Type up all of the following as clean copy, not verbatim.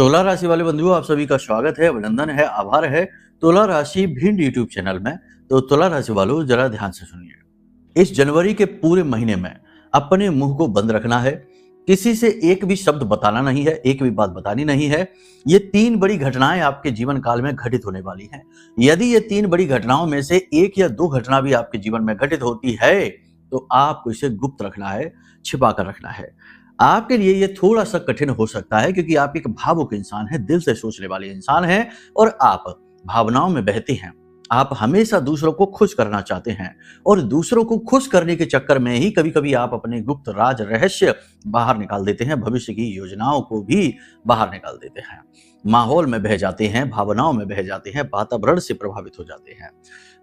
तुला राशि वाले बंधुओं, आप सभी का स्वागत है, अभिनंदन है, आभार है। तुला राशि भिंड यूट्यूब चैनल में। तो तुला राशि वालों, जरा ध्यान से सुनिए। इस जनवरी के पूरे महीने में अपने मुंह को बंद रखना है। किसी से एक भी शब्द बताना नहीं है, एक भी बात बतानी नहीं है। ये 3 बड़ी घटनाएं आपके जीवन काल में घटित होने वाली हैं। यदि ये 3 बड़ी घटनाओं में से 1 या 2 घटना भी आपके जीवन में घटित होती है, तो आपको इसे गुप्त रखना है, छिपा कर रखना है। आपके लिए ये थोड़ा-सा कठिन हो सकता है, क्योंकि आप एक भावुक इंसान हैं, दिल से सोचने वाले इंसान हैं और आप भावनाओं में बहते हैं। आप हमेशा दूसरों को खुश करना चाहते हैं और दूसरों को खुश करने के चक्कर में ही कभी-कभी आप अपने गुप्त राज रहस्य बाहर निकाल देते हैं, भविष्य की योजनाओं को भी बाहर निकाल देते हैं। माहौल में बह जाते हैं, भावनाओं में बह जाते हैं, वातावरण से प्रभावित हो जाते हैं।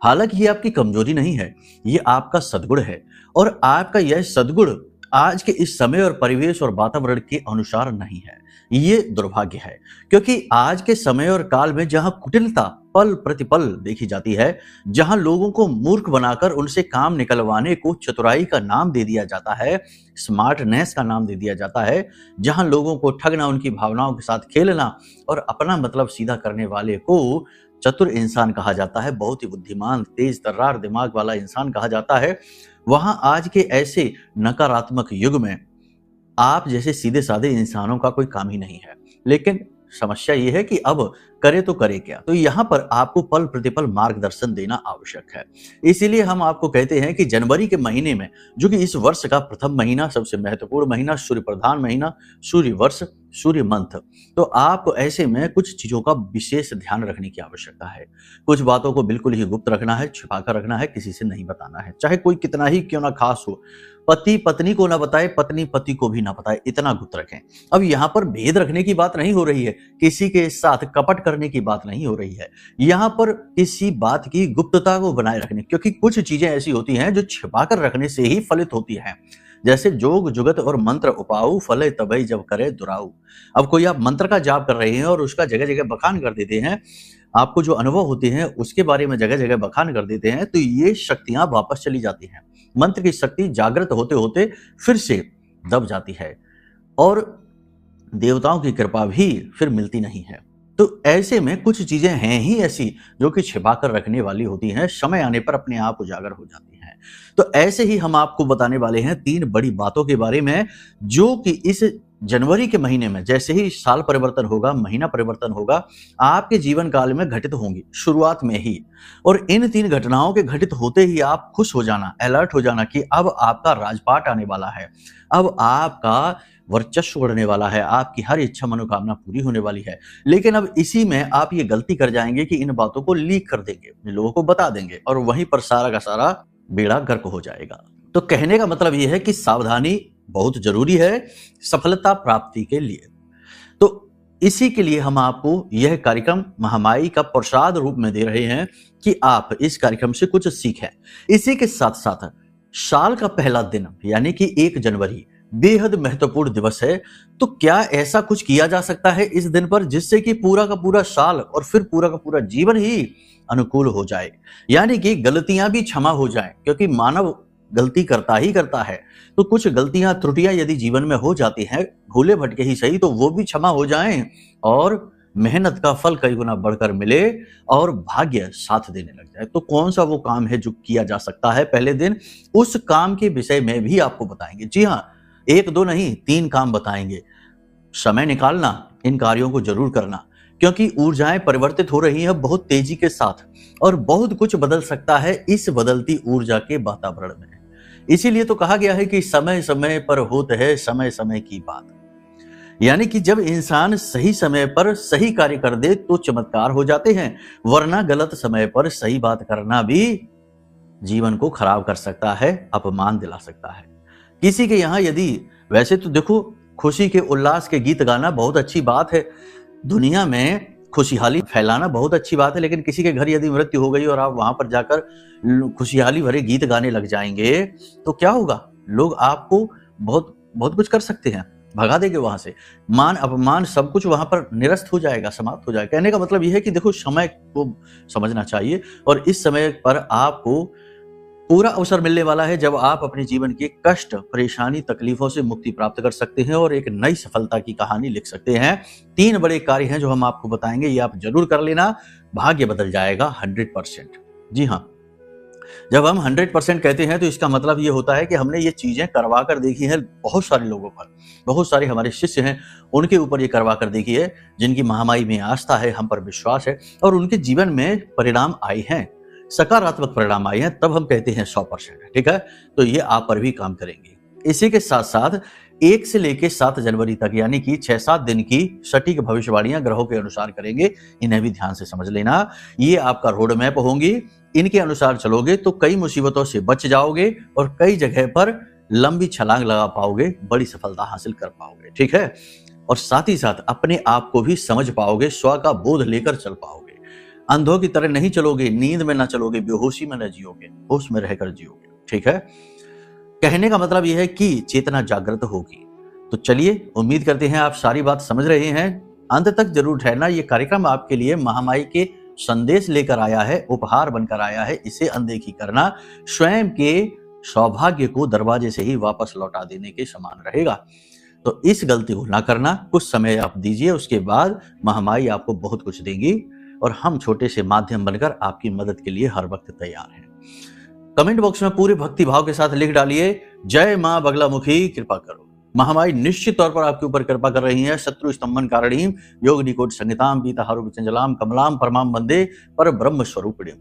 हालाँकि ये आपकी कमजोरी नहीं है, ये आपका सद्गुण है और आपका यह सद्गुण आज के इस समय और परिवेश और वातावरण के अनुसार नहीं है। ये दुर्भाग्य है, क्योंकि आज के समय और काल में जहां कुटिलता पल प्रतिपल देखी जाती है, जहां लोगों को मूर्ख बनाकर उनसे काम निकलवाने को चतुराई का नाम दे दिया जाता है, स्मार्टनेस का नाम दे दिया जाता है, जहां लोगों को ठगना, उनकी भावनाओं के साथ खेलना और अपना मतलब सीधा करने वाले को चतुर इंसान कहा जाता है, बहुत ही बुद्धिमान, तेज तर्रार दिमाग वाला इंसान कहा जाता है। वहां आज के ऐसे नकारात्मक युग में आप जैसे सीधे साधे इंसानों का कोई काम ही नहीं है। लेकिन समस्या ये है कि अब करे तो करे क्या? तो यहाँ पर आपको पल प्रतिपल मार्गदर्शन देना आवश्यक है। इसीलिए हम आपको कहते हैं कि जनवरी के महीने में, जो कि इस वर्ष का प्रथम महीना, सबसे महत्वपूर्ण महीना, सूर्य प्रधान महीना, सूर्य वर्ष, सूर्य मंथ, तो आपको ऐसे में कुछ चीजों का विशेष ध्यान रखने की आवश्यकता है। कुछ बातों को बिल्कुल ही गुप्त रखना है, छिपा कर रखना है, किसी से नहीं बताना है, चाहे कोई कितना ही क्यों ना खास हो। पति पत्नी को ना बताए, पत्नी पति को भी ना बताए, इतना गुप्त रखें। अब यहाँ पर भेद रखने की बात नहीं हो रही है, किसी के साथ कपट करने की बात नहीं हो रही है, यहाँ पर किसी बात की गुप्तता को बनाए रखने, क्योंकि कुछ चीजें ऐसी होती हैं जो छिपा कर रखने से ही फलित होती हैं। जैसे जोग जुगत और मंत्र उपाऊ, फले तबई जब करे दुराऊ। अब कोई आप मंत्र का जाप कर रहे हैं और उसका जगह जगह बखान कर देते हैं, आपको जो अनुभव होते हैं उसके बारे में जगह जगह बखान कर देते हैं, तो ये शक्तियां वापस चली जाती हैं। मंत्र की शक्ति जागृत होते होते फिर से दब जाती है और देवताओं की कृपा भी फिर मिलती नहीं है। तो ऐसे में कुछ चीजें हैं ही ऐसी जो कि छिपा कर रखने वाली होती हैं, समय आने पर अपने आप उजागर हो जाती हैं। तो ऐसे ही हम आपको बताने वाले हैं 3 बड़ी बातों के बारे में, जो कि इस जनवरी के महीने में जैसे ही साल परिवर्तन होगा, महीना परिवर्तन होगा, आपके जीवन काल में घटित होंगी, शुरुआत में ही। और इन 3 घटनाओं के घटित होते ही आप खुश हो जाना, अलर्ट हो जाना कि अब आपका राजपाट आने वाला है, अब आपका वर्चस्व बढ़ने वाला है, आपकी हर इच्छा मनोकामना पूरी होने वाली है। लेकिन अब इसी में आप ये गलती कर जाएंगे कि इन बातों को लीक कर देंगे, लोगों को बता देंगे और वहीं पर सारा का सारा बेड़ा गर्क हो जाएगा। तो कहने का मतलब ये है कि सावधानी बहुत जरूरी है सफलता प्राप्ति के लिए। तो इसी के लिए हम आपको यह कार्यक्रम महामाई का प्रसाद रूप में दे रहे हैं कि आप इस कार्यक्रम से कुछ सीखें। इसी के साथ साथ साल का पहला दिन यानी कि 1 जनवरी बेहद महत्वपूर्ण दिवस है। तो क्या ऐसा कुछ किया जा सकता है इस दिन पर जिससे कि पूरा का पूरा साल और फिर पूरा का पूरा जीवन ही अनुकूल हो जाए, यानी कि गलतियां भी क्षमा हो जाएं, क्योंकि मानव गलती करता ही करता है। तो कुछ गलतियां त्रुटियां यदि जीवन में हो जाती हैं, भूले भटके ही सही, तो वो भी क्षमा हो जाएं और मेहनत का फल कई गुना बढ़कर मिले और भाग्य साथ देने लग जाए। तो कौन सा वो काम है जो किया जा सकता है पहले दिन, उस काम के विषय में भी आपको बताएंगे। जी हाँ, 1-2 नहीं, 3 काम बताएंगे। समय निकालना, इन कार्यों को जरूर करना, क्योंकि ऊर्जाएं परिवर्तित हो रही हैं बहुत तेजी के साथ और बहुत कुछ बदल सकता है इस बदलती ऊर्जा के वातावरण में। इसीलिए तो कहा गया है कि समय समय पर होता है समय समय की बात, यानी कि जब इंसान सही समय पर सही कार्य कर दे तो चमत्कार हो जाते हैं, वरना गलत समय पर सही बात करना भी जीवन को खराब कर सकता है, अपमान दिला सकता है। किसी के यहाँ यदि, वैसे तो देखो, खुशी के उल्लास के गीत गाना बहुत अच्छी बात है, दुनिया में खुशहाली फैलाना बहुत अच्छी बात है, लेकिन किसी के घर यदि मृत्यु हो गई और आप वहां पर जाकर खुशहाली भरे गीत गाने लग जाएंगे तो क्या होगा? लोग आपको बहुत बहुत कुछ कर सकते हैं, भगा देंगे वहां से, मान अपमान सब कुछ वहां पर निरस्त हो जाएगा, समाप्त हो जाएगा। कहने का मतलब यह है कि देखो, समय को समझना चाहिए और इस समय पर आपको पूरा अवसर मिलने वाला है जब आप अपने जीवन के कष्ट, परेशानी, तकलीफों से मुक्ति प्राप्त कर सकते हैं और एक नई सफलता की कहानी लिख सकते हैं। 3 बड़े कार्य हैं जो हम आपको बताएंगे, ये आप जरूर कर लेना, भाग्य बदल जाएगा 100%। जी हाँ, जब हम 100% कहते हैं तो इसका मतलब ये होता है कि हमने ये चीजें करवा कर देखी है बहुत सारे लोगों पर, बहुत सारे हमारे शिष्य हैं उनके ऊपर ये करवा कर देखी है, जिनकी महामाई में आस्था है, हम पर विश्वास है और उनके जीवन में परिणाम आए हैं, सकारात्मक परिणाम आए हैं, तब हम कहते हैं 100%। ठीक है, तो ये आप पर भी काम करेंगे। इसी के साथ साथ 1 से लेकर 7 जनवरी तक यानी कि 6-7 दिन की सटीक भविष्यवाणियां ग्रहों के अनुसार करेंगे, इन्हें भी ध्यान से समझ लेना। ये आपका रोड मैप होंगी, इनके अनुसार चलोगे तो कई मुसीबतों से बच जाओगे और कई जगह पर लंबी छलांग लगा पाओगे, बड़ी सफलता हासिल कर पाओगे। ठीक है, और साथ ही साथ अपने आप को भी समझ पाओगे, स्व का बोध लेकर चल पाओगे, अंधों की तरह नहीं चलोगे, नींद में ना चलोगे, बेहोशी में न जियोगे, होश में रहकर जियोगे। ठीक है, कहने का मतलब यह है कि चेतना जागृत होगी। तो चलिए, उम्मीद करते हैं आप सारी बात समझ रहे हैं, अंत तक जरूर ठहरना। ये कार्यक्रम आपके लिए महामाई के संदेश लेकर आया है, उपहार बनकर आया है, इसे अनदेखी करना स्वयं के सौभाग्य को दरवाजे से ही वापस लौटा देने के समान रहेगा। तो इस गलती को ना करना, कुछ समय आप दीजिए, उसके बाद महामाई आपको बहुत कुछ देंगी और हम छोटे से माध्यम बनकर आपकी मदद के लिए हर वक्त तैयार हैं। कमेंट बॉक्स में पूरे भक्ति भाव के साथ लिख डालिए, जय मां बगलामुखी कृपा करो। महामाई निश्चित तौर पर आपके ऊपर कृपा कर रही हैं। शत्रु स्तंभन कारणीम योग निकोट संहिताम पीताहारो चंचलाम कमलाम परमाम वंदे पर ब्रह्म स्वरूपिणीम।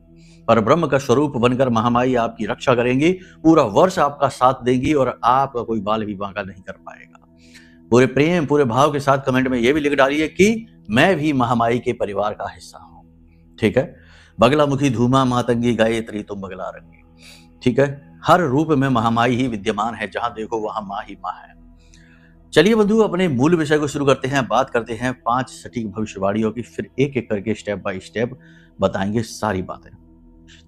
पर ब्रह्म का स्वरूप बनकर महामाई आपकी रक्षा करेंगी, पूरा वर्ष आपका साथ देंगी और आपका कोई बाल भी बांका नहीं कर पाएगा। पूरे प्रेम, पूरे भाव के साथ कमेंट में यह भी लिख डालिए कि मैं भी महामाई के परिवार का हिस्सा हूं। ठीक है, बगलामुखी धूमा मातंगी गायत्री तुम बगला रंगी। ठीक है, हर रूप में महामाई ही विद्यमान है, जहां देखो वहां मां ही मां है। चलिए बंधु, अपने मूल विषय को शुरू करते हैं। बात करते हैं 5 सटीक भविष्यवाणियों की, फिर एक एक करके स्टेप बाय स्टेप बताएंगे सारी बातें,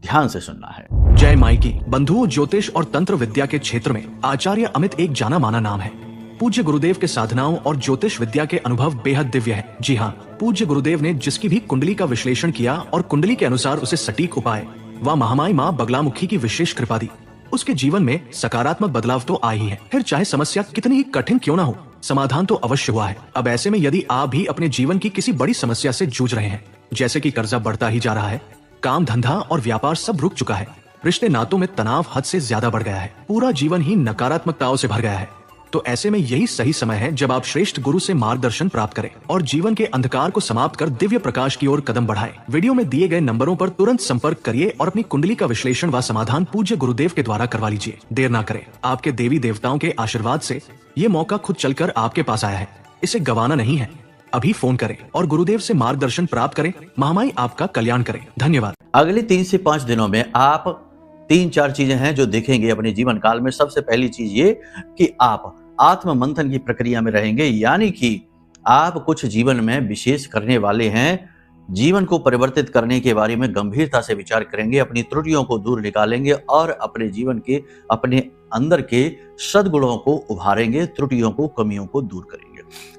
ध्यान से सुनना है। जय माई की। बंधुओं, ज्योतिष और तंत्र विद्या के क्षेत्र में आचार्य अमित एक जाना माना नाम है। पूज्य गुरुदेव के साधनाओं और ज्योतिष विद्या के अनुभव बेहद दिव्य है। जी हाँ, पूज्य गुरुदेव ने जिसकी भी कुंडली का विश्लेषण किया और कुंडली के अनुसार उसे सटीक उपाय व महामाई माँ बगलामुखी की विशेष कृपा दी, उसके जीवन में सकारात्मक बदलाव तो आ ही है। फिर चाहे समस्या कितनी ही कठिन क्यों ना हो, समाधान तो अवश्य हुआ है। अब ऐसे में यदि आप भी अपने जीवन की किसी बड़ी समस्या से जूझ रहे हैं, जैसे कि कर्जा बढ़ता ही जा रहा है, काम धंधा और व्यापार सब रुक चुका है, रिश्ते नातों में तनाव हद से ज्यादा बढ़ गया है, पूरा जीवन ही नकारात्मकताओं से भर गया है, तो ऐसे में यही सही समय है जब आप श्रेष्ठ गुरु से मार्गदर्शन प्राप्त करें और जीवन के अंधकार को समाप्त कर दिव्य प्रकाश की ओर कदम बढ़ाएं। वीडियो में दिए गए नंबरों पर तुरंत संपर्क करिए और अपनी कुंडली का विश्लेषण व समाधान पूज्य गुरुदेव के द्वारा करवा लीजिए। देर ना करें, आपके देवी देवताओं के आशीर्वाद से ये मौका खुद चलकर आपके पास आया है, इसे गंवाना नहीं है। अभी फोन करें और गुरुदेव से मार्गदर्शन प्राप्त करें। महामाई आपका कल्याण करें। धन्यवाद। अगले 3 से 5 दिनों में आप 3-4 चीजें हैं जो देखेंगे अपने जीवन काल में। सबसे पहली चीज ये कि आप आत्म मंथन की प्रक्रिया में रहेंगे, यानी कि आप कुछ जीवन में विशेष करने वाले हैं, जीवन को परिवर्तित करने के बारे में गंभीरता से विचार करेंगे, अपनी त्रुटियों को दूर निकालेंगे और अपने जीवन के, अपने अंदर के सद्गुणों को उभारेंगे, त्रुटियों को, कमियों को दूर करेंगे।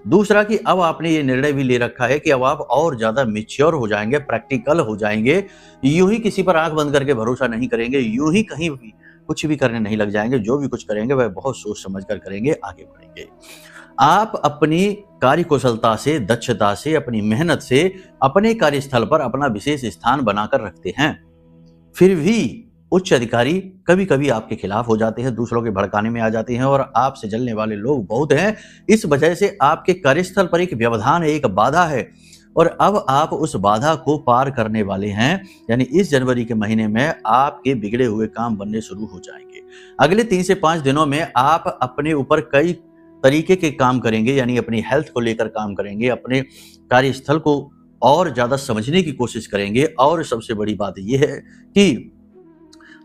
दूसरा कि अब आपने ये निर्णय भी ले रखा है कि अब आप और ज्यादा मैच्योर हो जाएंगे, प्रैक्टिकल हो जाएंगे, यूं ही किसी पर आंख बंद करके भरोसा नहीं करेंगे, यूं ही कहीं भी कुछ भी करने नहीं लग जाएंगे। जो भी कुछ करेंगे वह बहुत सोच समझ कर करेंगे, आगे बढ़ेंगे। आप अपनी कार्य कुशलता से, दक्षता से, अपनी मेहनत से अपने कार्यस्थल पर अपना विशेष स्थान बनाकर रखते हैं, फिर भी उच्च अधिकारी कभी कभी आपके खिलाफ हो जाते हैं, दूसरों के भड़काने में आ जाते हैं और आपसे जलने वाले लोग बहुत हैं। इस वजह से आपके कार्यस्थल पर एक व्यवधान है, एक बाधा है और अब आप उस बाधा को पार करने वाले हैं, यानी इस जनवरी के महीने में आपके बिगड़े हुए काम बनने शुरू हो जाएंगे। अगले 3 से 5 दिनों में आप अपने ऊपर कई तरीके के काम करेंगे, यानी अपनी हेल्थ को लेकर काम करेंगे, अपने कार्यस्थल को और ज्यादा समझने की कोशिश करेंगे और सबसे बड़ी बात यह है कि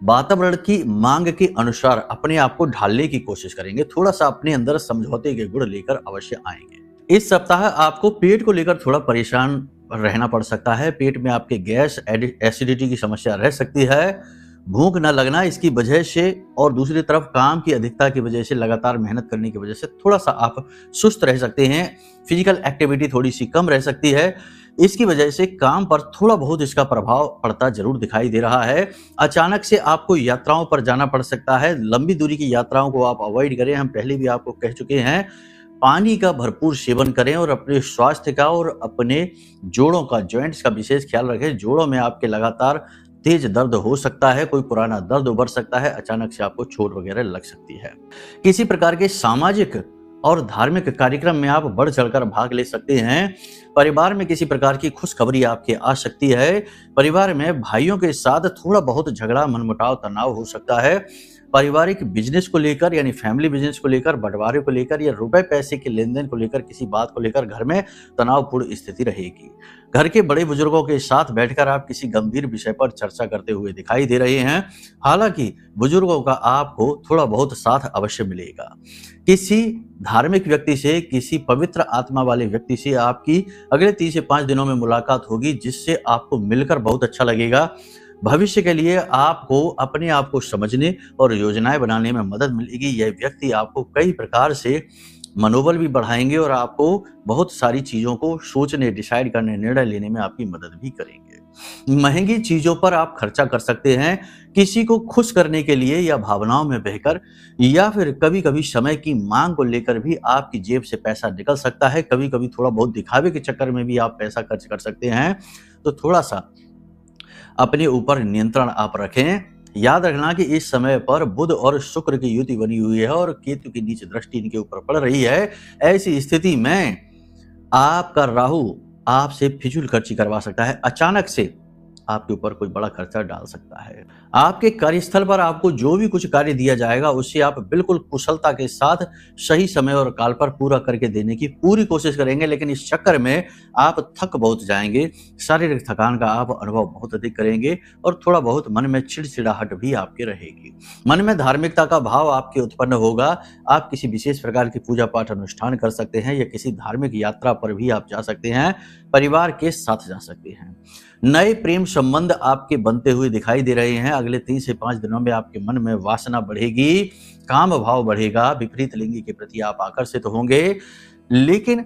वातावरण की मांग के अनुसार अपने आप को ढालने की कोशिश करेंगे, थोड़ा सा अपने अंदर समझौते के गुण लेकर अवश्य आएंगे। इस सप्ताह आपको पेट को लेकर थोड़ा परेशान रहना पड़ सकता है, पेट में आपके गैस, एसिडिटी की समस्या रह सकती है, भूख न लगना इसकी वजह से और दूसरी तरफ काम की अधिकता की वजह से, लगातार मेहनत करने की वजह से थोड़ा सा आप सुस्त रह सकते हैं, फिजिकल एक्टिविटी थोड़ी सी कम रह सकती है। इसकी वजह से काम पर थोड़ा बहुत इसका प्रभाव पड़ता जरूर दिखाई दे रहा है। अचानक से आपको यात्राओं पर जाना पड़ सकता है। लंबी दूरी की यात्राओं को आप अवॉइड करें। हम पहले भी आपको कह चुके हैं, पानी का भरपूर सेवन करें और अपने स्वास्थ्य का और अपने जोड़ों का, जॉइंट्स का विशेष ख्याल रखें। जोड़ों में आपके लगातार तेज दर्द हो सकता है, कोई पुराना दर्द उभर सकता है, अचानक से आपको चोट वगैरह लग सकती है। किसी प्रकार के सामाजिक और धार्मिक कार्यक्रम में आप बढ़ चढ़कर भाग ले सकते हैं। परिवार में किसी प्रकार की खुशखबरी आपके आ सकती है। परिवार में भाइयों के साथ थोड़ा बहुत झगड़ा, मनमुटाव, तनाव हो सकता है। पारिवारिक बिजनेस को लेकर यानी फैमिली बिजनेस को लेकर, बंटवारे को लेकर या रुपए पैसे के लेन देन को लेकर, किसी बात को लेकर घर में तनावपूर्ण स्थिति रहेगी। घर के बड़े बुजुर्गों के साथ बैठकर आप किसी गंभीर विषय पर चर्चा करते हुए दिखाई दे रहे हैं। हालांकि बुजुर्गों का आपको थोड़ा बहुत साथ अवश्य मिलेगा। किसी धार्मिक व्यक्ति से, किसी पवित्र आत्मा वाले व्यक्ति से आपकी अगले 3 से 5 दिनों में मुलाकात होगी, जिससे आपको मिलकर बहुत अच्छा लगेगा। भविष्य के लिए आपको अपने आप को समझने और योजनाएं बनाने में मदद मिलेगी। यह व्यक्ति आपको कई प्रकार से मनोबल भी बढ़ाएंगे और आपको बहुत सारी चीजों को सोचने, डिसाइड करने, निर्णय लेने में आपकी मदद भी करेंगे। महंगी चीजों पर आप खर्चा कर सकते हैं, किसी को खुश करने के लिए या भावनाओं में बहकर, या फिर कभी कभी समय की मांग को लेकर भी आपकी जेब से पैसा निकल सकता है। कभी कभी थोड़ा बहुत दिखावे के चक्कर में भी आप पैसा खर्च कर सकते हैं। तो थोड़ा सा अपने ऊपर नियंत्रण आप रखें। याद रखना कि इस समय पर बुध और शुक्र की युति बनी हुई है और केतु की नीच दृष्टि इनके ऊपर पड़ रही है। ऐसी स्थिति में आपका राहु आपसे फिजूल खर्ची करवा सकता है, अचानक से आपके ऊपर कोई बड़ा खर्चा डाल सकता है। आपके कार्यस्थल पर आपको जो भी कुछ कार्य दिया जाएगा उसे आप बिल्कुल कुशलता के साथ सही समय और काल पर पूरा करके देने की पूरी कोशिश करेंगे, लेकिन इस चक्कर में आप थक बहुत जाएंगे। शारीरिक थकान का आप अनुभव बहुत अधिक करेंगे और थोड़ा बहुत मन में चिड़चिड़ाहट भी आपके रहेगी। मन में धार्मिकता का भाव आपके उत्पन्न होगा। आप किसी विशेष प्रकार की पूजा पाठ अनुष्ठान कर सकते हैं या किसी धार्मिक यात्रा पर भी आप जा सकते हैं, परिवार के साथ जा सकते हैं। नए प्रेम संबंध आपके बनते हुए दिखाई दे रहे हैं। अगले 3 से 5 दिनों में आपके मन में वासना बढ़ेगी, काम भाव बढ़ेगा, विपरीत लिंगी के प्रति आप आकर्षित होंगे। लेकिन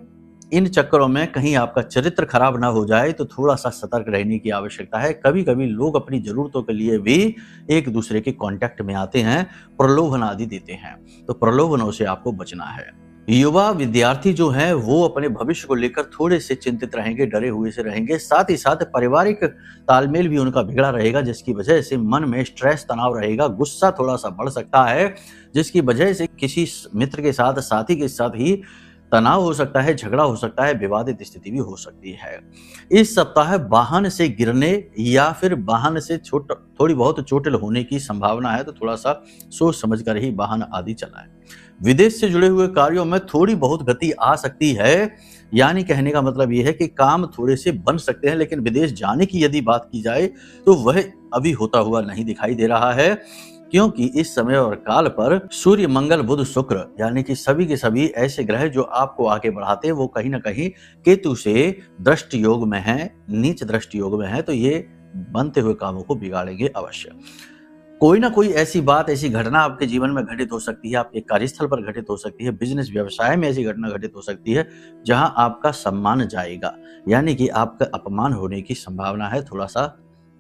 इन चक्करों में कहीं आपका चरित्र खराब ना हो जाए तो थोड़ा सा सतर्क रहने की आवश्यकता है। कभी कभी लोग अपनी जरूरतों के लिए भी एक दूसरे के कांटेक्ट में आते हैं, प्रलोभन आदि देते हैं, तो प्रलोभनों से आपको बचना है। युवा विद्यार्थी जो हैं वो अपने भविष्य को लेकर थोड़े से चिंतित रहेंगे, डरे हुए से रहेंगे। साथ ही साथ पारिवारिक तालमेल भी उनका बिगड़ा रहेगा, जिसकी वजह से मन में स्ट्रेस, तनाव रहेगा। गुस्सा थोड़ा सा बढ़ सकता है, जिसकी वजह से किसी मित्र के साथ, साथी के साथ ही तनाव हो सकता है, झगड़ा हो सकता है, विवादित स्थिति भी हो सकती है। इस सप्ताह वाहन से गिरने या फिर वाहन से थोड़ी बहुत चोटिल होने की संभावना है, तो थोड़ा सा सोच समझ कर ही वाहन आदि चलाएं। विदेश से जुड़े हुए कार्यों में थोड़ी बहुत गति आ सकती है, यानी कहने का मतलब यह है कि काम थोड़े से बन सकते हैं, लेकिन विदेश जाने की यदि बात की जाए तो वह अभी होता हुआ नहीं दिखाई दे रहा है, क्योंकि इस समय और काल पर सूर्य, मंगल, बुध, शुक्र यानी कि सभी के सभी ऐसे ग्रह जो आपको आगे बढ़ाते हैं वो कहीं ना कहीं केतु से दृष्टि योग में है, नीच दृष्टि योग में है, तो ये बनते हुए कामों को बिगाड़ेंगे अवश्य। कोई ना कोई ऐसी बात, ऐसी घटना आपके जीवन में घटित हो सकती है, आपके कार्यस्थल पर घटित हो सकती है, बिजनेस व्यवसाय में ऐसी घटना घटित हो सकती है जहां आपका सम्मान जाएगा, यानी कि आपका अपमान होने की संभावना है। थोड़ा सा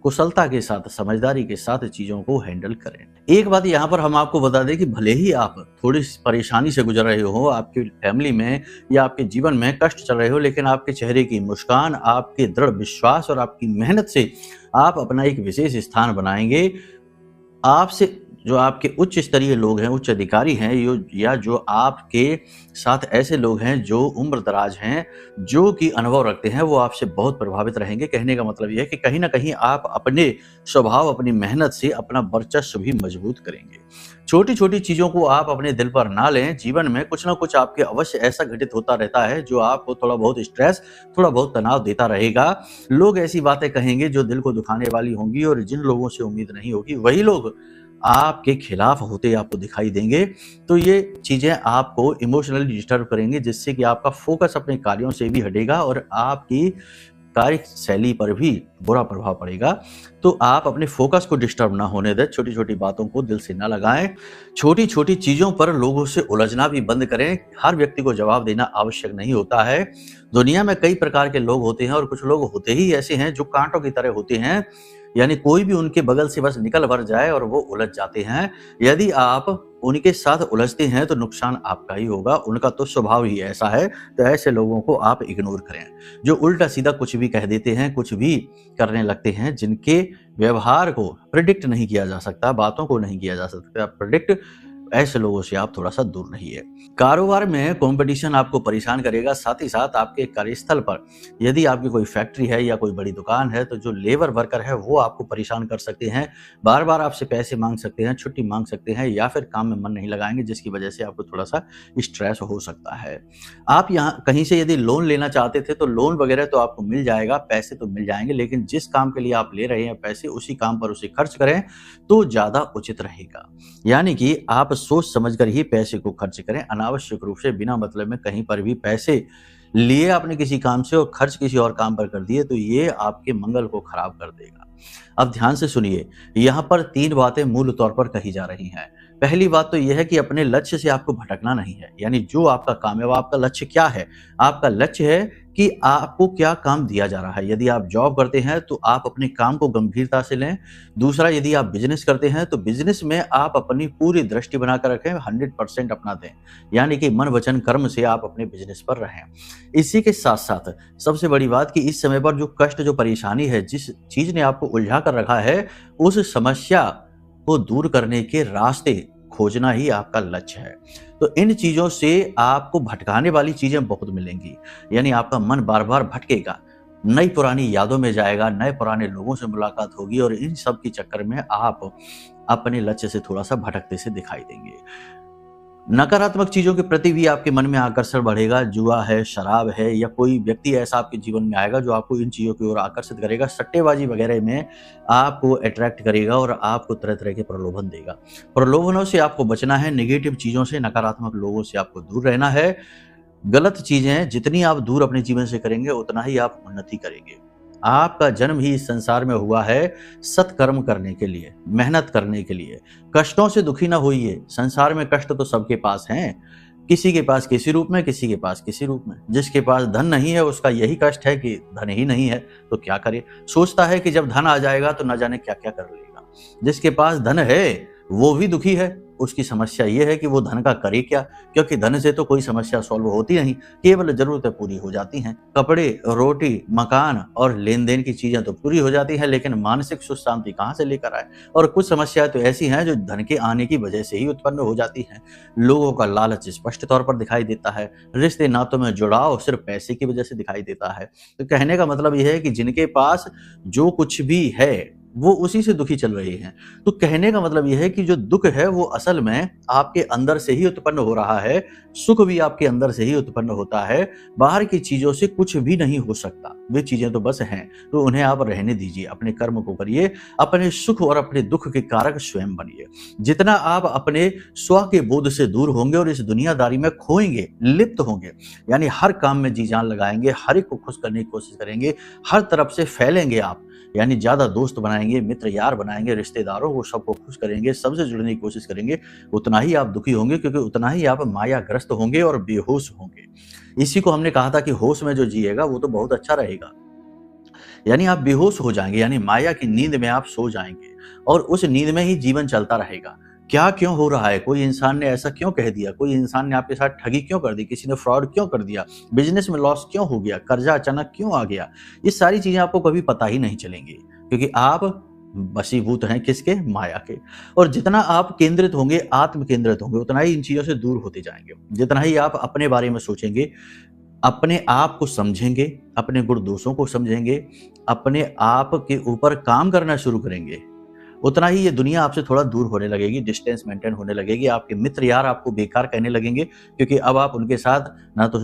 कुशलता के साथ, समझदारी के साथ चीजों को हैंडल करें। एक बात यहाँ पर हम आपको बता दें कि भले ही आप थोड़ी परेशानी से गुजर रहे हो, आपकी फैमिली में या आपके जीवन में कष्ट चल रहे हो, लेकिन आपके चेहरे की मुस्कान, आपके दृढ़ विश्वास और आपकी मेहनत से आप अपना एक विशेष स्थान बनाएंगे। आपसे जो आपके उच्च स्तरीय लोग हैं, उच्च अधिकारी हैं, या जो आपके साथ ऐसे लोग हैं जो उम्र दराज हैं, जो कि अनुभव रखते हैं, वो आपसे बहुत प्रभावित रहेंगे। कहने का मतलब यह है कि कहीं ना कहीं आप अपने स्वभाव, अपनी मेहनत से अपना वर्चस्व भी मजबूत करेंगे। छोटी छोटी चीजों को आप अपने दिल पर ना लें। जीवन में कुछ ना कुछ आपके अवश्य ऐसा घटित होता रहता है जो आपको थोड़ा बहुत स्ट्रेस, थोड़ा बहुत तनाव देता रहेगा। लोग ऐसी बातें कहेंगे जो दिल को दुखाने वाली होंगी, और जिन लोगों से उम्मीद नहीं होगी वही लोग आपके खिलाफ होते आपको दिखाई देंगे। तो ये चीजें आपको इमोशनली डिस्टर्ब करेंगे, जिससे कि आपका फोकस अपने कार्यों से भी हटेगा और आपकी कार्य शैली पर भी बुरा प्रभाव पड़ेगा। तो आप अपने फोकस को डिस्टर्ब ना होने दें, छोटी छोटी बातों को दिल से ना लगाएं, छोटी छोटी चीज़ों पर लोगों से उलझना भी बंद करें। हर व्यक्ति को जवाब देना आवश्यक नहीं होता है। दुनिया में कई प्रकार के लोग होते हैं और कुछ लोग होते ही ऐसे हैं जो कांटों की तरह होते हैं, यानी कोई भी उनके बगल से बस निकल भर जाए और वो उलझ जाते हैं। यदि आप उनके साथ उलझते हैं तो नुकसान आपका ही होगा, उनका तो स्वभाव ही ऐसा है। तो ऐसे लोगों को आप इग्नोर करें, जो उल्टा सीधा कुछ भी कह देते हैं, कुछ भी करने लगते हैं, जिनके व्यवहार को प्रिडिक्ट नहीं किया जा सकता, बातों को नहीं किया जा सकता प्रिडिक्ट। ऐसे लोगों से आप थोड़ा सा दूर रहिए। कारोबार में कंपटीशन आपको परेशान करेगा, साथ ही साथ आपके कार्यस्थल पर यदि आपकी कोई फैक्ट्री है या कोई बड़ी दुकान है तो जो लेबर वर्कर है वो आपको परेशान कर सकते हैं, बार बार आपसे पैसे मांग सकते हैं, छुट्टी मांग सकते हैं, या फिर काम में मन नहीं लगाएंगे, जिसकी वजह से आपको थोड़ा सा स्ट्रेस हो सकता है। आप यहाँ कहीं से यदि लोन लेना चाहते थे तो लोन वगैरह तो आपको मिल जाएगा, पैसे तो मिल जाएंगे, लेकिन जिस काम के लिए आप ले रहे हैं पैसे, उसी काम पर उसे खर्च करें तो ज्यादा उचित रहेगा। यानी कि आप सोच समझकर ही पैसे को खर्च करें, अनावश्यक रूप से बिना मतलब में कहीं पर भी पैसे लिए आपने किसी काम से और खर्च किसी और काम पर कर दिए तो ये आपके मंगल को खराब कर देगा। अब ध्यान से सुनिए, यहाँ पर 3 बातें मूल तौर पर कही जा रही हैं। पहली बात तो यह है कि अपने लक्ष्य से आपको भटकना नहीं है, यानी जो आपका काम है वो आपका लक्ष्य क्या है? आपका लक्ष्य है कि आपको क्या काम दिया जा रहा है। यदि आप जॉब करते हैं तो आप अपने काम को गंभीरता से लें। दूसरा, यदि आप बिजनेस करते हैं तो बिजनेस में आप अपनी पूरी दृष्टि बनाकर रखें, 100% अपना दें, यानी कि मन वचन कर्म से आप अपने बिजनेस पर रहें। इसी के साथ साथ सबसे बड़ी बात कि इस समय पर जो कष्ट, जो परेशानी है, जिस चीज ने आपको उलझा कर रखा है, उस समस्या को दूर करने के रास्ते खोजना ही आपका लक्ष्य है। तो इन चीजों से आपको भटकाने वाली चीजें बहुत मिलेंगी, यानी आपका मन बार बार भटकेगा, नई पुरानी यादों में जाएगा, नए पुराने लोगों से मुलाकात होगी और इन सब के चक्कर में आप अपने लक्ष्य से थोड़ा सा भटकते से दिखाई देंगे। नकारात्मक चीजों के प्रति भी आपके मन में आकर्षण बढ़ेगा। जुआ है, शराब है, या कोई व्यक्ति ऐसा आपके जीवन में आएगा जो आपको इन चीजों की ओर आकर्षित करेगा, सट्टेबाजी वगैरह में आपको अट्रैक्ट करेगा और आपको तरह तरह के प्रलोभन देगा। प्रलोभनों से आपको बचना है, नेगेटिव चीजों से, नकारात्मक लोगों से आपको दूर रहना है। गलत चीजें जितनी आप दूर अपने जीवन से करेंगे उतना ही आप उन्नति करेंगे। आपका जन्म ही इस संसार में हुआ है सत्कर्म करने के लिए, मेहनत करने के लिए। कष्टों से दुखी ना होइए। संसार में कष्ट तो सबके पास हैं, किसी के पास किसी रूप में, किसी के पास किसी रूप में। जिसके पास धन नहीं है उसका यही कष्ट है कि धन ही नहीं है, तो क्या करे? सोचता है कि जब धन आ जाएगा तो न जाने क्या क्या कर लेगा। जिसके पास धन है वो भी दुखी है, उसकी समस्या ये है कि वो धन का करे क्या, क्योंकि धन से तो कोई समस्या सॉल्व होती नहीं, केवल जरूरतें पूरी हो जाती हैं। कपड़े, रोटी, मकान और लेन देन की चीजें तो पूरी हो जाती हैं, लेकिन मानसिक सुख शांति कहाँ से लेकर आए? और कुछ समस्याएं तो ऐसी हैं जो धन के आने की वजह से ही उत्पन्न हो जाती हैं। लोगों का लालच स्पष्ट तौर पर दिखाई देता है, रिश्ते नातों में जुड़ाव सिर्फ पैसे की वजह से दिखाई देता है। तो कहने का मतलब यह है कि जिनके पास जो कुछ भी है वो उसी से दुखी चल रहे हैं। तो कहने का मतलब यह है कि जो दुख है वो असल में आपके अंदर से ही उत्पन्न हो रहा है, सुख भी आपके अंदर से ही उत्पन्न होता है। बाहर की चीजों से कुछ भी नहीं हो सकता, वे चीजें तो बस हैं, तो उन्हें आप रहने दीजिए, अपने कर्म को करिए, अपने सुख और अपने दुख के कारक स्वयं बनिए। जितना आप अपने स्व के बोध से दूर होंगे और इस दुनियादारी में खोएंगे, लिप्त होंगे, यानी हर काम में जी जान लगाएंगे, हर एक को खुश करने की कोशिश करेंगे, हर तरफ से फैलेंगे आप, यानी ज्यादा दोस्त बनाएंगे, मित्र यार बनाएंगे, रिश्तेदारों को सबको खुश करेंगे, सबसे जुड़ने की कोशिश करेंगे, उतना ही आप दुखी होंगे, क्योंकि उतना ही आप मायाग्रस्त होंगे और बेहोश होंगे। इसी को हमने कहा था कि होश में जो जिएगा वो तो बहुत अच्छा रहेगा, यानी आप बेहोश हो जाएंगे, यानी माया की नींद में आप सो जाएंगे और उस नींद में ही जीवन चलता रहेगा। क्या क्यों हो रहा है? कोई इंसान ने ऐसा क्यों कह दिया? कोई इंसान ने आपके साथ ठगी क्यों कर दी? किसी ने फ्रॉड क्यों कर दिया? बिजनेस में लॉस क्यों हो गया? कर्जा अचानक क्यों आ गया? ये सारी चीजें आपको कभी पता ही नहीं चलेंगी, क्योंकि आप वशीभूत हैं किसके? माया के। और जितना आप केंद्रित होंगे, आत्म केंद्रित होंगे, उतना ही इन चीजों से दूर होते जाएंगे। जितना ही आप अपने बारे में सोचेंगे, अपने आप को समझेंगे, अपने गुण दोषों को समझेंगे, अपने आप के ऊपर काम करना शुरू करेंगे, उतना ही ये दुनिया आपसे थोड़ा दूर होने लगेगी, डिस्टेंस मेंटेन होने लगेगी। आपके मित्र यार आपको बेकार कहने लगेंगे, क्योंकि अब आप उनके साथ ना तो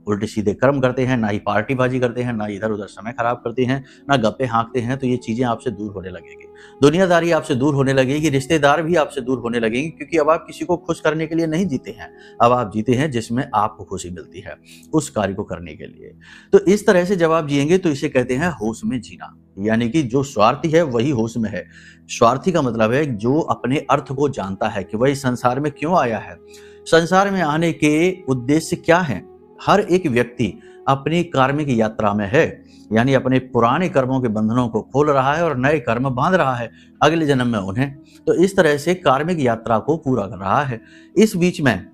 उल्टे सीधे कर्म करते हैं, ना ही पार्टीबाजी करते हैं, ना इधर उधर समय खराब करते हैं, ना गप्पे हाँकते हैं, तो ये चीजें आपसे दूर होने लगेगी। दुनियादारी आपसे दूर होने लगेगी, रिश्तेदार भी आपसे दूर होने लगेंगे, क्योंकि अब आप किसी को खुश करने के लिए नहीं जीते हैं। अब आप जीते हैं जिसमें आपको खुशी मिलती है, उस कार्य को करने के लिए। तो इस तरह से जब आप जिएंगे तो इसे कहते हैं होश में जीना। यानी कि जो स्वार्थी है वही होश में है। स्वार्थी का मतलब है जो अपने अर्थ को जानता है कि वह इस संसार में क्यों आया है, संसार में आने के उद्देश्य क्या है। हर एक व्यक्ति अपनी कार्मिक यात्रा में है, यानी अपने पुराने कर्मों के बंधनों को खोल रहा है और नए कर्म बांध रहा है अगले जन्म में उन्हें। तो इस तरह से कार्मिक यात्रा को पूरा कर रहा है। इस बीच में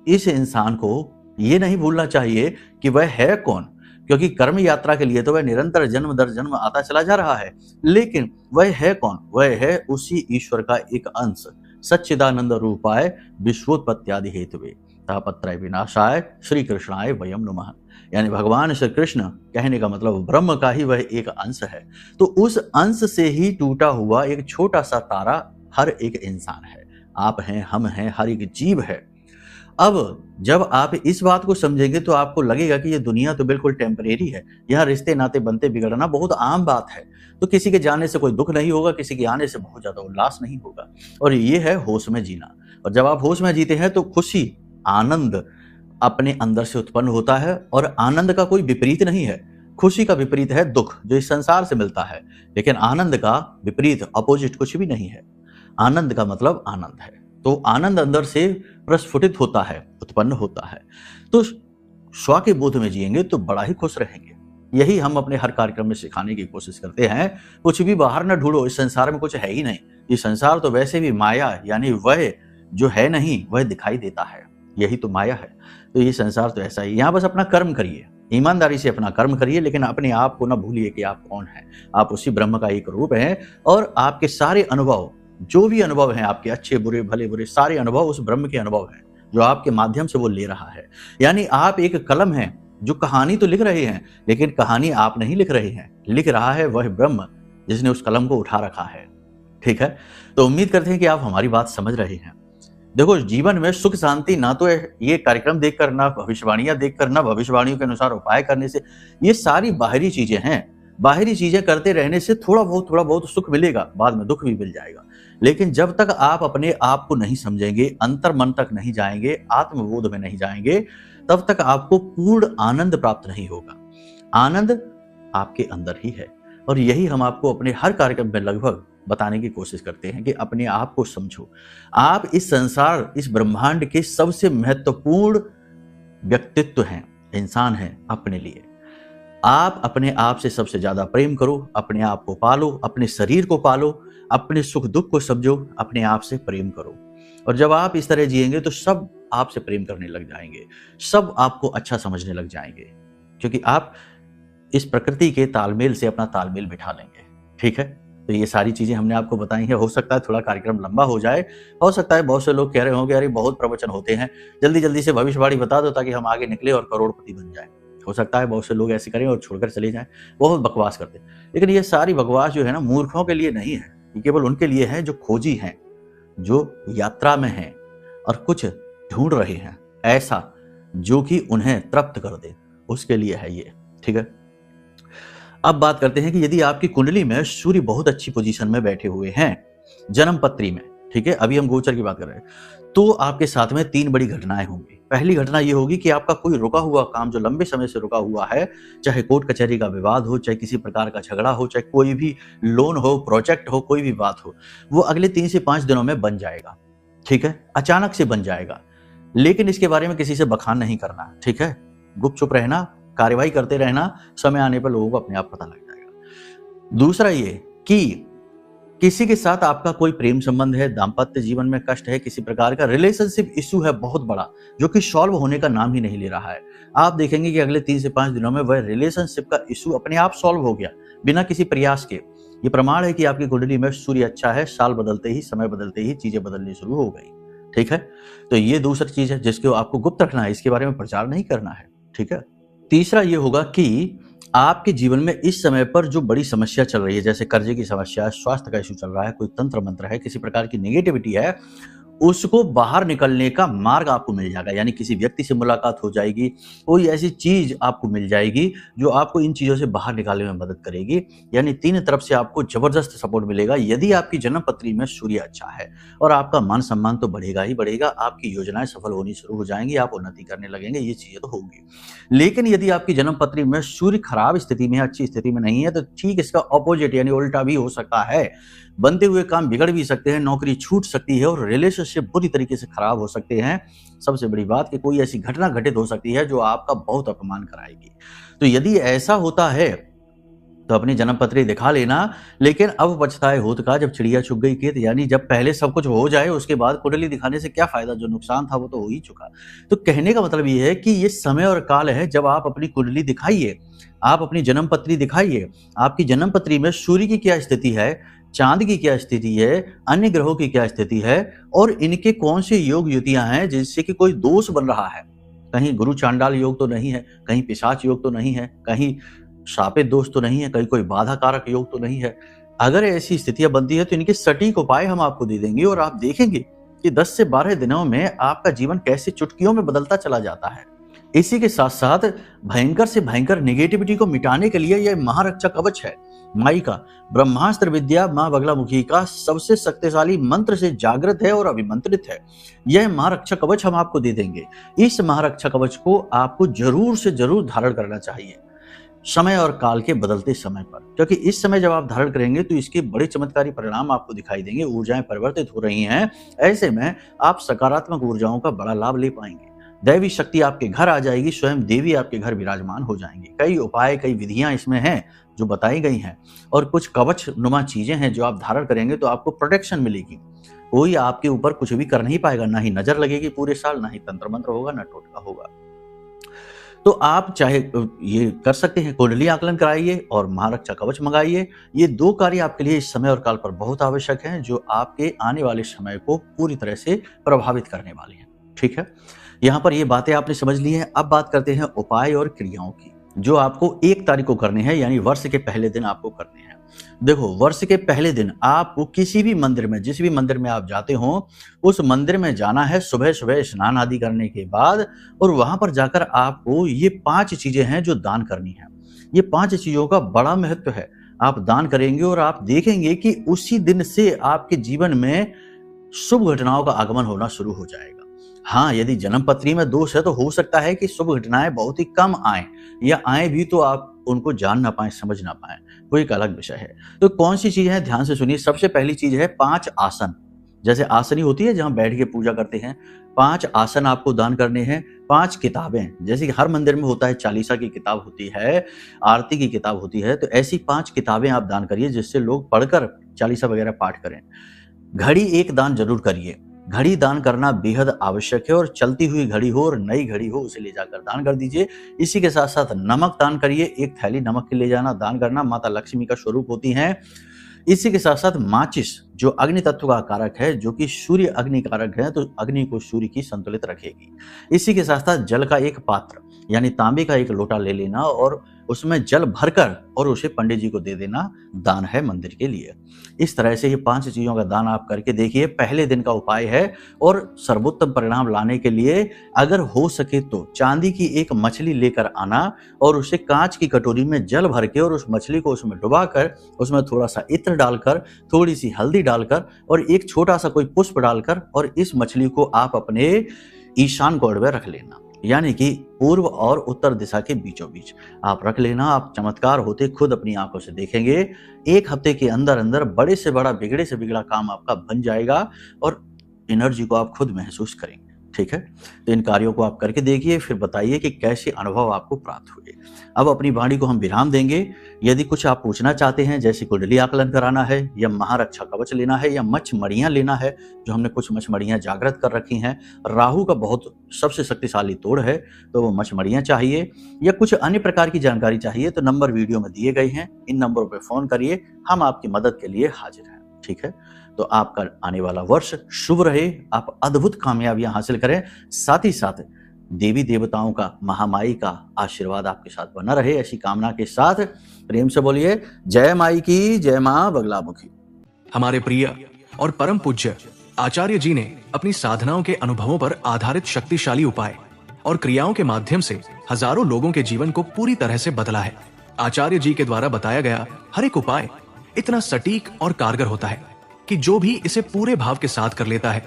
इस इंसान को ये नहीं भूलना चाहिए कि वह है कौन, क्योंकि कर्म यात्रा के लिए तो वह निरंतर जन्म दर जन्म आता चला जा रहा है, लेकिन वह है कौन? वह है उसी ईश्वर का एक अंश, सच्चिदानंद रूपाय विश्वोत्पत्त्यादि हेतुवे तापत्रय विनाशाय श्री कृष्णाय वयम नमः। यानी भगवान श्री कृष्ण, कहने का मतलब ब्रह्म का ही वह एक अंश है। तो उस अंश से ही टूटा हुआ एक छोटा सा तारा हर एक इंसान है। आप हैं, हम हैं, हर एक जीव है। अब जब आप इस बात को समझेंगे तो आपको लगेगा कि ये दुनिया तो बिल्कुल टेम्परेरी है, यहाँ रिश्ते नाते बनते बिगड़ना बहुत आम बात है। तो किसी के जाने से कोई दुख नहीं होगा, किसी के आने से बहुत ज्यादा उल्लास नहीं होगा। और ये है होश में जीना। और जब आप होश में जीते हैं तो खुशी, आनंद अपने अंदर से उत्पन्न होता है। और आनंद का कोई विपरीत नहीं है। खुशी का विपरीत है दुख, जो इस संसार से मिलता है, लेकिन आनंद का विपरीत, अपोजिट कुछ भी नहीं है। आनंद का मतलब आनंद है। तो आनंद अंदर से प्रस्फुटित होता है, उत्पन्न होता है। तो स्व के बोध में जिएंगे तो बड़ा ही खुश रहेंगे। यही हम अपने हर कार्यक्रम में सिखाने की कोशिश करते हैं। कुछ भी बाहर न ढूंढो, इस संसार में कुछ है ही नहीं। ये संसार तो वैसे भी माया, यानी वह जो है नहीं वह दिखाई देता है, यही तो माया है। तो ये संसार तो ऐसा ही। यहाँ बस अपना कर्म करिए, ईमानदारी से अपना कर्म करिए, लेकिन अपने आप को न भूलिए कि आप कौन हैं। आप उसी ब्रह्म का एक रूप हैं और आपके सारे अनुभव, जो भी अनुभव हैं आपके, अच्छे बुरे भले बुरे सारे अनुभव उस ब्रह्म के अनुभव हैं, जो आपके माध्यम से वो ले रहा है। यानी आप एक कलम हैं जो कहानी तो लिख रहे हैं, लेकिन कहानी आप नहीं लिख रहे हैं, लिख रहा है वह ब्रह्म जिसने उस कलम को उठा रखा है। ठीक है, तो उम्मीद करते हैं कि आप हमारी बात समझ रहे हैं। देखो, जीवन में सुख शांति ना तो ये कार्यक्रम देखकर, ना भविष्यवाणियां देखकर, ना भविष्यवाणियों के अनुसार उपाय करने से, ये सारी बाहरी चीजें हैं। बाहरी चीजें करते रहने से थोड़ा बहुत सुख मिलेगा, बाद में दुख भी मिल जाएगा। लेकिन जब तक आप अपने आप को नहीं समझेंगे, अंतर मन तक नहीं जाएंगे, आत्मबोध में नहीं जाएंगे, तब तक आपको पूर्ण आनंद प्राप्त नहीं होगा। आनंद आपके अंदर ही है। और यही हम आपको अपने हर कार्यक्रम में लगभग बताने की कोशिश करते हैं कि अपने आप को समझो। आप इस संसार, इस ब्रह्मांड के सबसे महत्वपूर्ण व्यक्तित्व हैं, इंसान हैं अपने लिए। आप अपने आप से सबसे ज्यादा प्रेम करो, अपने आप को पालो, अपने शरीर को पालो, अपने सुख दुख को समझो, अपने आप से प्रेम करो। और जब आप इस तरह जिएंगे तो सब आपसे प्रेम करने लग जाएंगे, सब आपको अच्छा समझने लग जाएंगे, क्योंकि आप इस प्रकृति के तालमेल से अपना तालमेल बिठा लेंगे। ठीक है, तो ये सारी चीजें हमने आपको बताई हैं। हो सकता है थोड़ा कार्यक्रम लंबा हो जाए, हो सकता है बहुत से लोग कह रहे होंगे अरे बहुत प्रवचन होते हैं, जल्दी जल्दी से भविष्यवाणी बता दो ताकि हम आगे निकले और करोड़पति बन जाए। हो सकता है बहुत से लोग ऐसे करें और छोड़कर चले जाएं, बहुत बकवास करते हैं। लेकिन ये सारी बकवास जो है ना, मूर्खों के लिए नहीं है, ये केवल उनके लिए है जो खोजी हैं, जो यात्रा में हैं और कुछ ढूंढ रहे हैं ऐसा जो कि उन्हें तृप्त कर दे, उसके लिए है ये। ठीक है, अब बात करते हैं कि यदि आपकी कुंडली में सूर्य बहुत अच्छी पोजीशन में बैठे हुए हैं जन्म पत्री में, ठीक है, अभी हम गोचर की बात कर रहे हैं, तो आपके साथ में 3 बड़ी घटनाएं होंगी। पहली घटना ये होगी कि आपका कोई रुका हुआ काम जो लंबे समय से रुका हुआ है, चाहे कोर्ट कचहरी का विवाद हो, चाहे किसी प्रकार का झगड़ा हो, चाहे कोई भी लोन हो, प्रोजेक्ट हो, कोई भी बात हो, वो अगले 3 से 5 दिनों में बन जाएगा। ठीक है, अचानक से बन जाएगा, लेकिन इसके बारे में किसी से बखान नहीं करना। ठीक है, गुप चुप रहना, कार्यवाही करते रहना, समय आने पर लोगों को अपने आप पता लग जाएगा। दूसरा ये कि किसी के साथ आपका कोई प्रेम संबंध है, दाम्पत्य जीवन में कष्ट है, किसी प्रकार का रिलेशनशिप इश्यू है बहुत बड़ा, जो कि सॉल्व होने का नाम ही नहीं ले रहा है। आप देखेंगे कि अगले 3 से 5 दिनों में वह रिलेशनशिप का इश्यू अपने आप सॉल्व हो गया, बिना किसी प्रयास के। ये प्रमाण है कि आपकी कुंडली में सूर्य अच्छा है, साल बदलते ही, समय बदलते ही चीजें बदलनी शुरू हो गई। ठीक है, तो ये दूसरी चीज है जिसको आपको गुप्त रखना है, इसके बारे में प्रचार नहीं करना है। ठीक है, तीसरा ये होगा कि आपके जीवन में इस समय पर जो बड़ी समस्या चल रही है, जैसे कर्जे की समस्या, स्वास्थ्य का इश्यू चल रहा है, कोई तंत्र मंत्र है, किसी प्रकार की नेगेटिविटी है, उसको बाहर निकलने का मार्ग आपको मिल जाएगा। यानी किसी व्यक्ति से मुलाकात हो जाएगी, कोई ऐसी चीज़ आपको मिल जाएगी जो आपको इन चीज़ों से बाहर निकालने में मदद करेगी। यानी 3 तरफ से आपको ज़बरदस्त सपोर्ट मिलेगा यदि आपकी जन्म पत्री में सूर्य अच्छा है, और आपका मान-सम्मान तो बढ़ेगा ही बढ़ेगा, आपकी योजनाएँ सफल होनी शुरू हो जाएँगी, आप उन्नति करने लगेंगे, ये चीज़ें तो होंगी। लेकिन यदि आपकी जन्म पत्री में सूर्य खराब स्थिति में है, अच्छी स्थिति में नहीं है, तो ठीक इसका ऑपोजिट यानी उल्टा भी हो सकता है। बनते हुए काम बिगड़ भी सकते हैं, नौकरी छूट सकती है और रिलेशनशिप बुरी तरीके से खराब हो सकते हैं। सबसे बड़ी बात कि कोई ऐसी घटना घटित हो सकती है जो आपका बहुत अपमान कराएगी। तो यदि ऐसा होता है तो अपनी जन्म पत्री दिखा लेना, लेकिन अब पछताए होत का जब चिड़िया चुग गई खेत, यानी जब पहले सब कुछ हो जाए उसके बाद कुंडली दिखाने से क्या फायदा, जो नुकसान था वो तो हो ही चुका। तो कहने का मतलब ये है कि ये समय और काल है जब आप अपनी कुंडली दिखाइए, आप अपनी जन्म पत्री दिखाइए, आपकी जन्म पत्री में सूर्य की क्या स्थिति है, चांद की क्या स्थिति है, अन्य ग्रहों की क्या स्थिति है और इनके कौन से योग युतियां हैं जिससे कि कोई दोष बन रहा है। कहीं गुरु चांडाल योग तो नहीं है, कहीं पिशाच योग तो नहीं है, कहीं शापित दोष तो नहीं है, कहीं कोई बाधा कारक योग तो नहीं है। अगर ऐसी स्थितियां बनती है तो इनके सटीक उपाय हम आपको दे देंगे और आप देखेंगे कि 10 से 12 दिनों में आपका जीवन कैसे चुटकियों में बदलता चला जाता है। इसी के साथ साथ भयंकर से भयंकर नेगेटिविटी को मिटाने के लिए यह महारक्षा कवच है। माई का ब्रह्मास्त्र विद्या मां बगलामुखी का सबसे शक्तिशाली मंत्र से जागृत है और अभिमंत्रित है। यह महारक्षा कवच हम आपको दे देंगे। इस महारक्षा कवच को आपको जरूर से जरूर धारण करना चाहिए समय और काल के बदलते समय पर, क्योंकि इस समय जब आप धारण करेंगे तो इसके बड़े चमत्कारी परिणाम आपको दिखाई देंगे। ऊर्जाएं परिवर्तित हो रही हैं, ऐसे में आप सकारात्मक ऊर्जाओं का बड़ा लाभ ले पाएंगे। दैवी शक्ति आपके घर आ जाएगी, स्वयं देवी आपके घर विराजमान हो जाएंगे। कई उपाय, कई विधियां इसमें हैं जो बताई गई हैं, और कुछ कवच नुमा चीजें हैं जो आप धारण करेंगे तो आपको प्रोटेक्शन मिलेगी। कोई आपके ऊपर कुछ भी कर नहीं पाएगा, ना ही नजर लगेगी पूरे साल, ना ही तंत्र मंत्र होगा, ना टोटका होगा। तो आप चाहे ये कर सकते हैं, कुंडली आकलन कराइए और महारक्षा कवच मंगाइए। ये 2 कार्य आपके लिए इस समय और काल पर बहुत आवश्यक हैं, जो आपके आने वाले समय को पूरी तरह से प्रभावित करने वाले हैं। ठीक है, यहाँ पर ये बातें आपने समझ ली हैं। अब बात करते हैं उपाय और क्रियाओं की, जो आपको 1 तारीख को करने हैं, यानी वर्ष के पहले दिन आपको करने हैं। देखो, वर्ष के पहले दिन आपको किसी भी मंदिर में, जिस भी मंदिर में आप जाते हो, उस मंदिर में जाना है सुबह सुबह स्नान आदि करने के बाद, और वहां पर जाकर आपको ये 5 चीजें हैं जो दान करनी है। ये 5 चीजों का बड़ा महत्व है। आप दान करेंगे और आप देखेंगे कि उसी दिन से आपके जीवन में शुभ घटनाओं का आगमन होना शुरू हो जाएगा। हाँ, यदि जन्म पत्री में दोष है तो हो सकता है कि शुभ घटनाएं बहुत ही कम आए, या आए भी तो आप उनको जान ना पाए, समझ ना पाए, वो एक अलग विषय है। तो कौन सी चीज है, ध्यान से सुनिए। सबसे पहली चीज है 5 आसन। जैसे आसनी होती है जहां बैठ के पूजा करते हैं, 5 आसन आपको दान करने हैं। 5 किताबें, जैसे कि हर मंदिर में होता है, चालीसा की किताब होती है, आरती की किताब होती है, तो ऐसी 5 किताबें आप दान करिए जिससे लोग पढ़कर चालीसा वगैरह पाठ करें। घड़ी 1 दान जरूर करिए। घड़ी दान करना बेहद आवश्यक है, और चलती हुई घड़ी हो और नई घड़ी हो, उसे ले जाकर दान कर दीजिए। इसी के साथ साथ नमक दान करिए। 1 थैली नमक के ले जाना, दान करना। माता लक्ष्मी का स्वरूप होती हैं। इसी के साथ साथ माचिस, जो अग्नि तत्व का कारक है, जो कि सूर्य अग्नि कारक है, तो अग्नि को सूर्य की संतुलित रखेगी। इसी के साथ साथ जल का 1 पात्र, यानी तांबे का 1 लोटा ले लेना और उसमें जल भरकर और उसे पंडित जी को दे देना, दान है मंदिर के लिए। इस तरह से ये 5 चीजों का दान आप करके देखिए। पहले दिन का उपाय है, और सर्वोत्तम परिणाम लाने के लिए अगर हो सके तो चांदी की 1 मछली लेकर आना और उसे कांच की कटोरी में जल भर के और उस मछली को उसमें डुबाकर, उसमें थोड़ा सा इत्र डालकर, थोड़ी सी हल्दी डालकर और एक छोटा सा कोई पुष्प डालकर, और इस मछली को आप अपने ईशान कोण में रख लेना, यानी कि पूर्व और उत्तर दिशा के बीचों बीच आप रख लेना। आप चमत्कार होते खुद अपनी आंखों से देखेंगे। 1 हफ्ते के अंदर अंदर बड़े से बड़ा, बिगड़े से बिगड़ा काम आपका बन जाएगा, और एनर्जी को आप खुद महसूस करेंगे। ठीक है, तो इन कार्यों को आप करके देखिए, फिर बताइए कि कैसे अनुभव आपको प्राप्त हुए। अब अपनी वाणी को हम विराम देंगे। यदि कुछ आप पूछना चाहते हैं, जैसे कुंडली आकलन कराना है, या महारक्षा कवच लेना है, या मछमड़ियां लेना है, जो हमने कुछ मछमड़ियां जागृत कर रखी हैं, राहु का बहुत सबसे शक्तिशाली तोड़ है, तो वो मछमड़ियां चाहिए, या कुछ अन्य प्रकार की जानकारी चाहिए, तो नंबर वीडियो में दिए गए हैं, इन नंबरों पर फोन करिए, हम आपकी मदद के लिए हाजिर हैं। ठीक है, तो आपका आने वाला वर्ष शुभ रहे, आप अद्भुत कामयाबियां हासिल करें, साथ ही साथ देवी देवताओं का, महामाई का आशीर्वाद आपके साथ बना रहे, ऐसी कामना के साथ प्रेम से बोलिए जय माई की, जय मां बगलामुखी। हमारे प्रिय और परम पूज्य आचार्य जी ने अपनी साधनाओं के अनुभवों पर आधारित शक्तिशाली उपाय और क्रियाओं के माध्यम से हजारों लोगों के जीवन को पूरी तरह से बदला है। आचार्य जी के द्वारा बताया गया हर एक उपाय इतना सटीक और कारगर होता है कि जो भी इसे पूरे भाव के साथ कर लेता है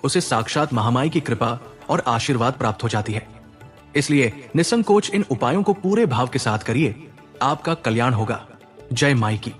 उसे साक्षात महामाई की कृपा और आशीर्वाद प्राप्त हो जाती है। इसलिए निसंकोच इन उपायों को पूरे भाव के साथ करिए, आपका कल्याण होगा। जय माई की।